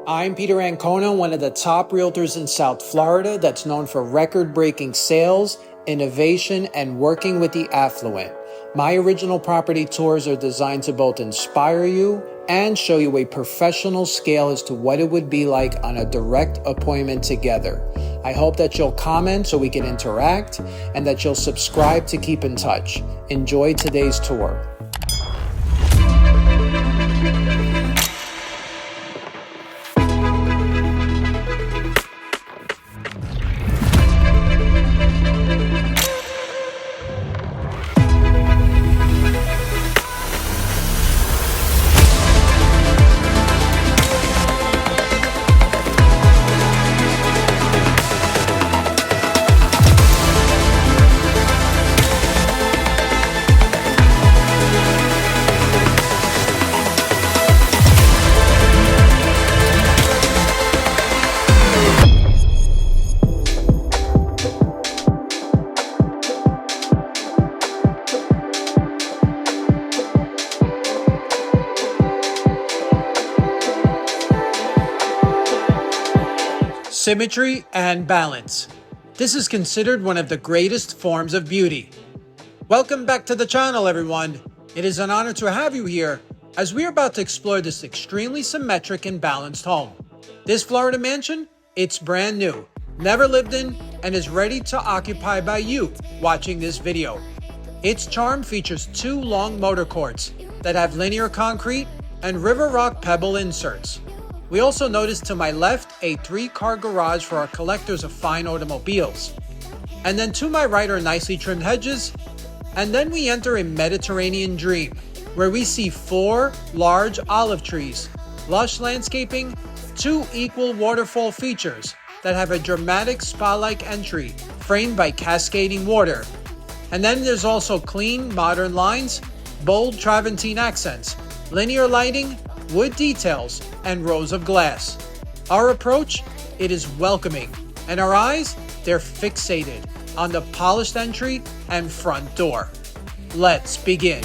I'm Peter Ancona, one of the top realtors in South Florida that's known for record-breaking sales, innovation, and working with the affluent. My original property tours are designed to both inspire you and show you a professional scale as to what it would be like on a direct appointment together. I hope that you'll comment so we can interact and that you'll subscribe to keep in touch. Enjoy today's tour. Symmetry and balance. This is considered one of the greatest forms of beauty. Welcome back to the channel, everyone. It is an honor to have you here as we are about to explore this extremely symmetric and balanced home. This Florida mansion, it's brand new, never lived in, and is ready to occupy by you watching this video. Its charm features two long motor courts that have linear concrete and river rock pebble inserts. We also notice to my left a 3-car garage for our collectors of fine automobiles. And then to my right are nicely trimmed hedges. And then we enter a Mediterranean dream where we see 4 large olive trees, lush landscaping, 2 equal waterfall features that have a dramatic spa-like entry framed by cascading water. And then there's also clean, modern lines, bold Travertine accents, linear lighting, wood details, and rows of glass. Our approach, it is welcoming, and our eyes, they're fixated on the polished entry and front door. Let's begin.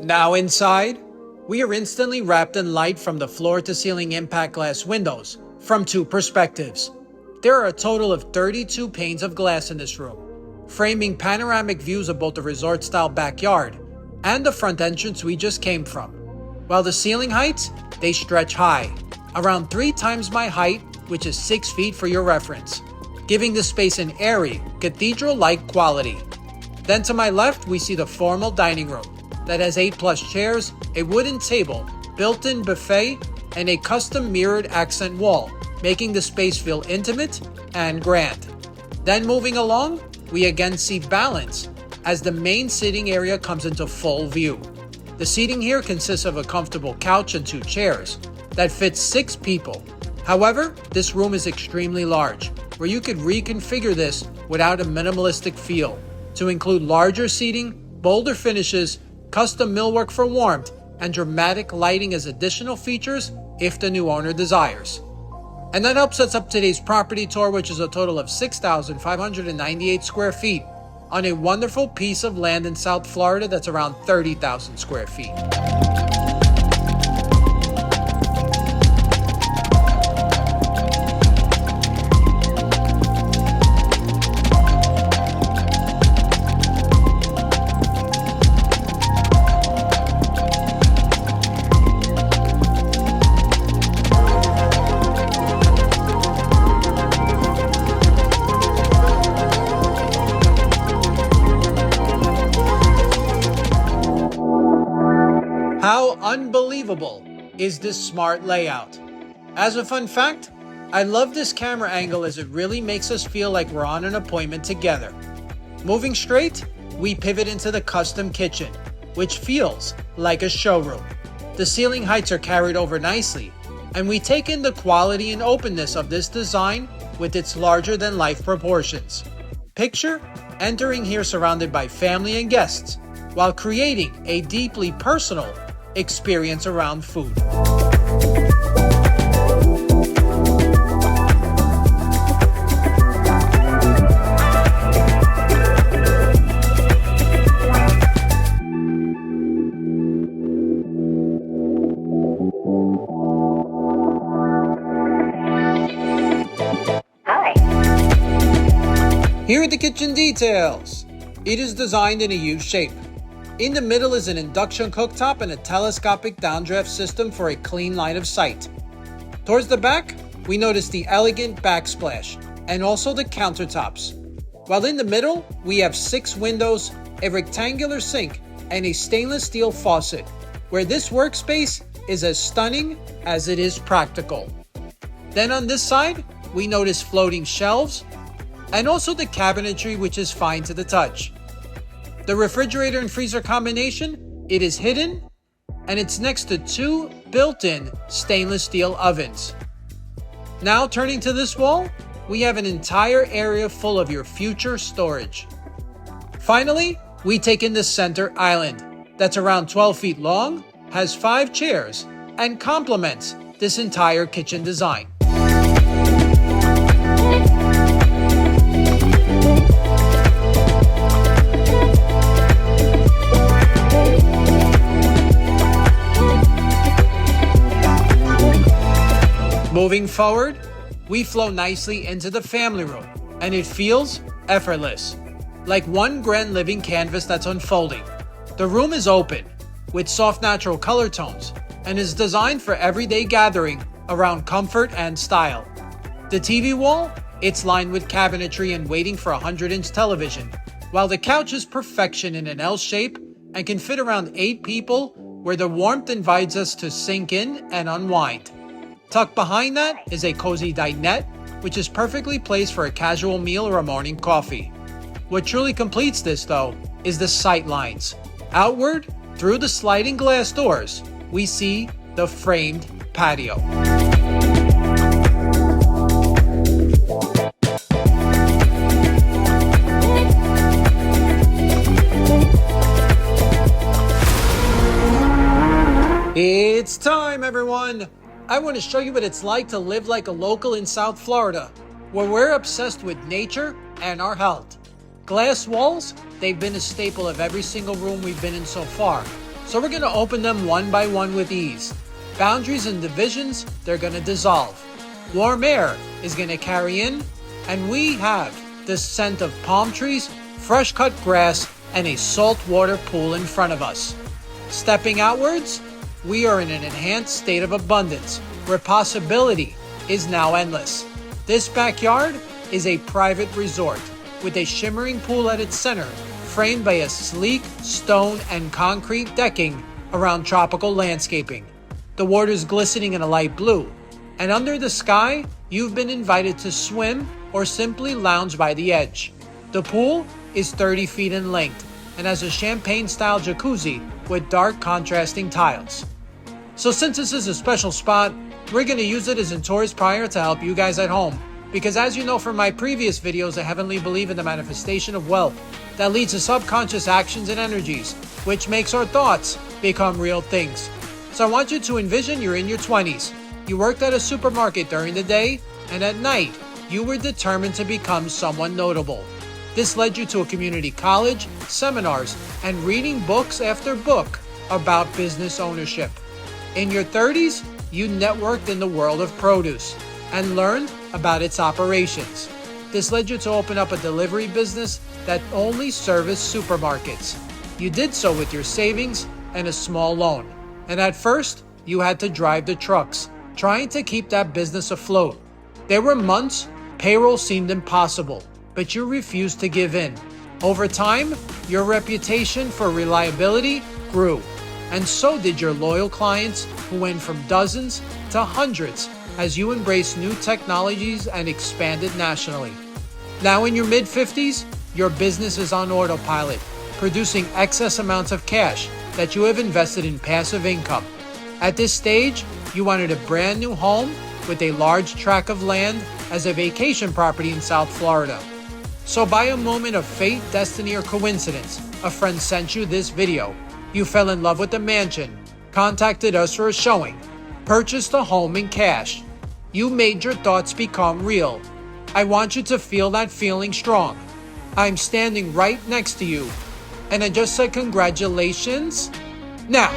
Now inside, we are instantly wrapped in light from the floor-to-ceiling impact glass windows from 2 perspectives. There are a total of 32 panes of glass in this room, framing panoramic views of both the resort-style backyard and the front entrance we just came from. While the ceiling heights, they stretch high, around 3 times my height, which is 6 feet for your reference, giving the space an airy, cathedral-like quality. Then to my left, we see the formal dining room that has 8 plush chairs, a wooden table, built-in buffet, and a custom mirrored accent wall, making the space feel intimate and grand. Then moving along, we again see balance as the main sitting area comes into full view. The seating here consists of a comfortable couch and 2 chairs that fits 6 people. However, this room is extremely large, where you could reconfigure this without a minimalistic feel to include larger seating, bolder finishes, custom millwork for warmth, and dramatic lighting as additional features if the new owner desires. And that helps us up today's property tour, which is a total of 6,598 square feet on a wonderful piece of land in South Florida that's around 30,000 square feet. How unbelievable is this smart layout? As a fun fact, I love this camera angle as it really makes us feel like we're on an appointment together. Moving straight, we pivot into the custom kitchen, which feels like a showroom. The ceiling heights are carried over nicely, and we take in the quality and openness of this design with its larger-than-life proportions. Picture entering here surrounded by family and guests while creating a deeply personal experience around food. Here are the kitchen details. It is designed in a U shape. In the middle is an induction cooktop and a telescopic downdraft system for a clean line of sight. Towards the back, we notice the elegant backsplash and also the countertops. While in the middle, we have 6 windows, a rectangular sink, and a stainless steel faucet, where this workspace is as stunning as it is practical. Then on this side, we notice floating shelves, and also the cabinetry, which is fine to the touch. The refrigerator and freezer combination, it is hidden, and it's next to 2 built-in stainless steel ovens. Now turning to this wall, we have an entire area full of your future storage. Finally, we take in the center island that's around 12 feet long, has 5 chairs, and complements this entire kitchen design. Moving forward, we flow nicely into the family room, and it feels effortless, like one grand living canvas that's unfolding. The room is open, with soft natural color tones, and is designed for everyday gathering around comfort and style. The TV wall, it's lined with cabinetry and waiting for a 100-inch television, while the couch is perfection in an L shape and can fit around 8 people, where the warmth invites us to sink in and unwind. Tucked behind that is a cozy dinette, which is perfectly placed for a casual meal or a morning coffee. What truly completes this, though, is the sight lines. Outward, through the sliding glass doors, we see the framed patio. It's time, everyone! I want to show you what it's like to live like a local in South Florida, where we're obsessed with nature and our health. Glass walls, they've been a staple of every single room we've been in so far, so we're going to open them one by one with ease. Boundaries and divisions, they're going to dissolve. Warm air is going to carry in, and we have the scent of palm trees, fresh cut grass, and a saltwater pool in front of us. Stepping outwards, we are in an enhanced state of abundance, where possibility is now endless. This backyard is a private resort, with a shimmering pool at its center, framed by a sleek stone and concrete decking around tropical landscaping. The water's glistening in a light blue, and under the sky, you've been invited to swim or simply lounge by the edge. The pool is 30 feet in length and has a champagne-style jacuzzi with dark contrasting tiles. So since this is a special spot, we're going to use it as a tourist prior to help you guys at home. Because as you know from my previous videos, I heavily believe in the manifestation of wealth that leads to subconscious actions and energies, which makes our thoughts become real things. So I want you to envision you're in your 20s. You worked at a supermarket during the day, and at night, you were determined to become someone notable. This led you to a community college, seminars, and reading books after book about business ownership. In your 30s, you networked in the world of produce and learned about its operations. This led you to open up a delivery business that only serviced supermarkets. You did so with your savings and a small loan. And at first, you had to drive the trucks, trying to keep that business afloat. There were months payroll seemed impossible, but you refused to give in. Over time, your reputation for reliability grew, and so did your loyal clients, who went from dozens to hundreds as you embraced new technologies and expanded nationally. Now in your mid-50s, your business is on autopilot, producing excess amounts of cash that you have invested in passive income. At this stage, you wanted a brand new home with a large tract of land as a vacation property in South Florida. So by a moment of fate, destiny, or coincidence, a friend sent you this video. You fell in love with the mansion, contacted us for a showing, purchased a home in cash. You made your thoughts become real. I want you to feel that feeling strong. I'm standing right next to you, and I just said congratulations. Now,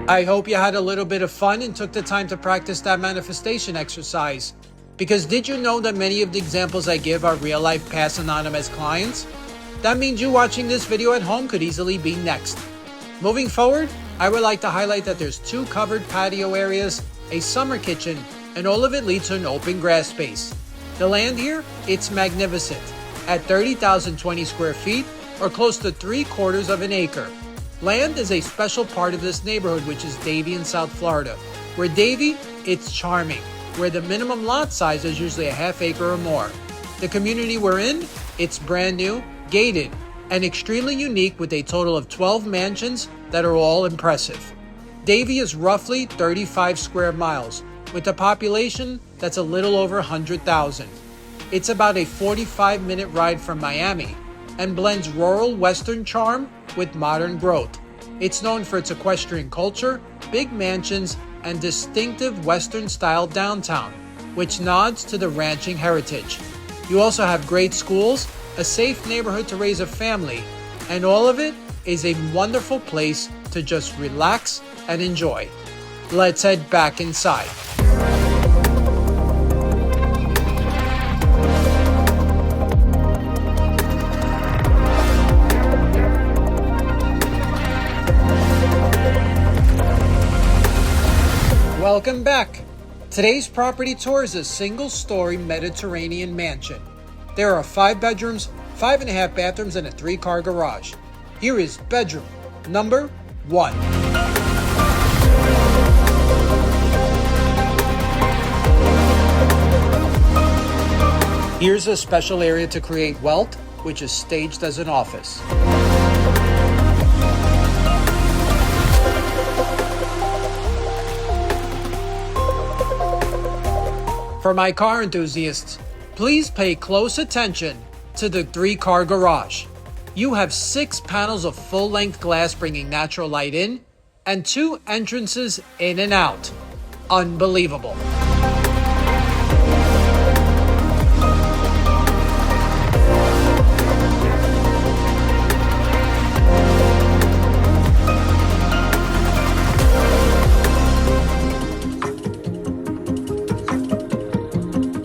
I hope you had a little bit of fun and took the time to practice that manifestation exercise. Because did you know that many of the examples I give are real-life past anonymous clients? That means you watching this video at home could easily be next. Moving forward, I would like to highlight that there's 2 covered patio areas, a summer kitchen, and all of it leads to an open grass space. The land here, it's magnificent, at 30,020 square feet, or close to 3/4 of an acre. Land is a special part of this neighborhood, which is Davie in South Florida. Where Davie, it's charming, where the minimum lot size is usually a half acre or more. The community we're in, it's brand new, gated, and extremely unique with a total of 12 mansions that are all impressive. Davie is roughly 35 square miles, with a population that's a little over 100,000. It's about a 45-minute ride from Miami, and blends rural western charm with modern growth. It's known for its equestrian culture, big mansions, and distinctive western-style downtown, which nods to the ranching heritage. You also have great schools, a safe neighborhood to raise a family, and all of it is a wonderful place to just relax and enjoy. Let's head back inside. Welcome back. Today's property tour is a single-story Mediterranean mansion. There are 5 bedrooms, 5.5 bathrooms, and a 3-car garage. Here is bedroom number 1. Here's a special area to create wealth, which is staged as an office. For my car enthusiasts, please pay close attention to the 3-car garage. You have 6 panels of full-length glass bringing natural light in, and 2 entrances in and out. Unbelievable.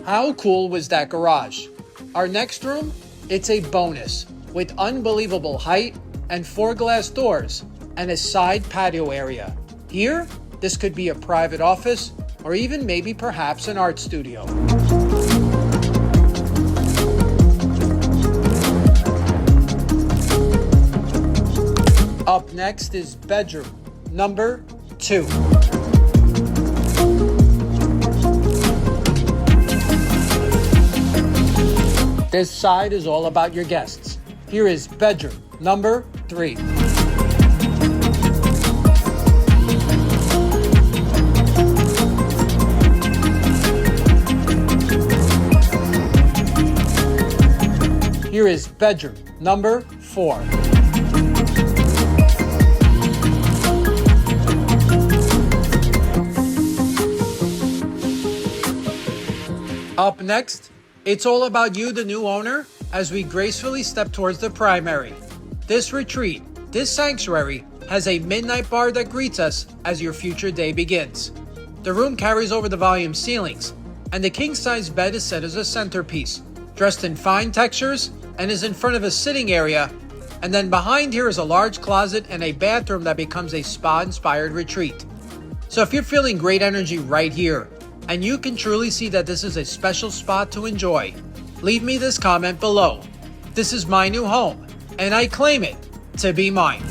How cool was that garage? Our next room, it's a bonus with unbelievable height and 4 glass doors and a side patio area. Here, this could be a private office or even maybe perhaps an art studio. Up next is bedroom number 2. This side is all about your guests. Here is bedroom number 3. Here is bedroom number 4. Up next, it's all about you, the new owner, as we gracefully step towards the primary. This retreat, this sanctuary, has a midnight bar that greets us as your future day begins. The room carries over the volume ceilings, and the king-size bed is set as a centerpiece, dressed in fine textures, and is in front of a sitting area. And then behind here is a large closet and a bathroom that becomes a spa-inspired retreat. So if you're feeling great energy right here, and you can truly see that this is a special spot to enjoy, leave me this comment below. This is my new home, and I claim it to be mine.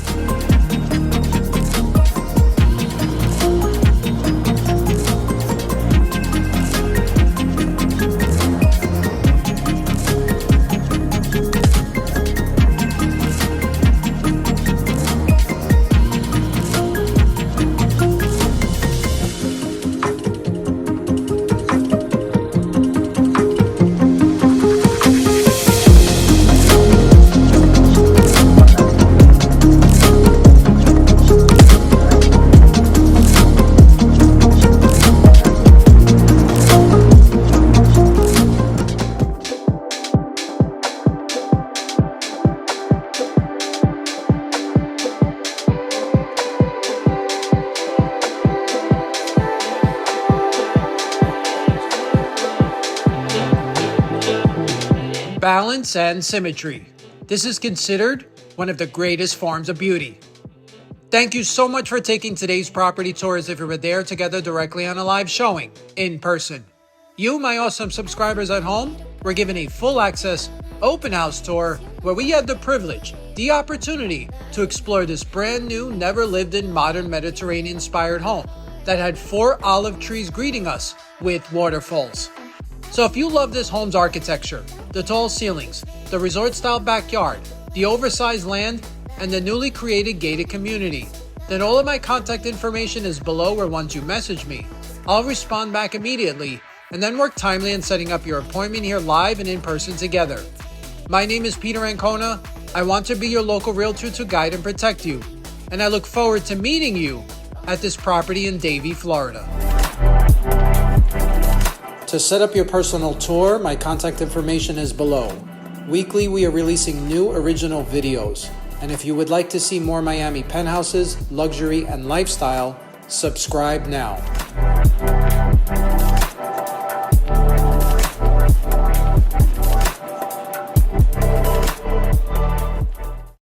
Balance and symmetry. This is considered one of the greatest forms of beauty. Thank you so much for taking today's property tour as if we were there together directly on a live showing, in person. You, my awesome subscribers at home, were given a full access, open house tour where we had the privilege, the opportunity to explore this brand new, never lived in modern Mediterranean inspired home that had 4 olive trees greeting us with waterfalls. So if you love this home's architecture, the tall ceilings, the resort-style backyard, the oversized land, and the newly created gated community, then all of my contact information is below, where once you message me, I'll respond back immediately and then work timely in setting up your appointment here live and in person together. My name is Peter Ancona. I want to be your local realtor to guide and protect you, and I look forward to meeting you at this property in Davie, Florida. To set up your personal tour, my contact information is below. Weekly, we are releasing new original videos. And if you would like to see more Miami penthouses, luxury, and lifestyle, subscribe now.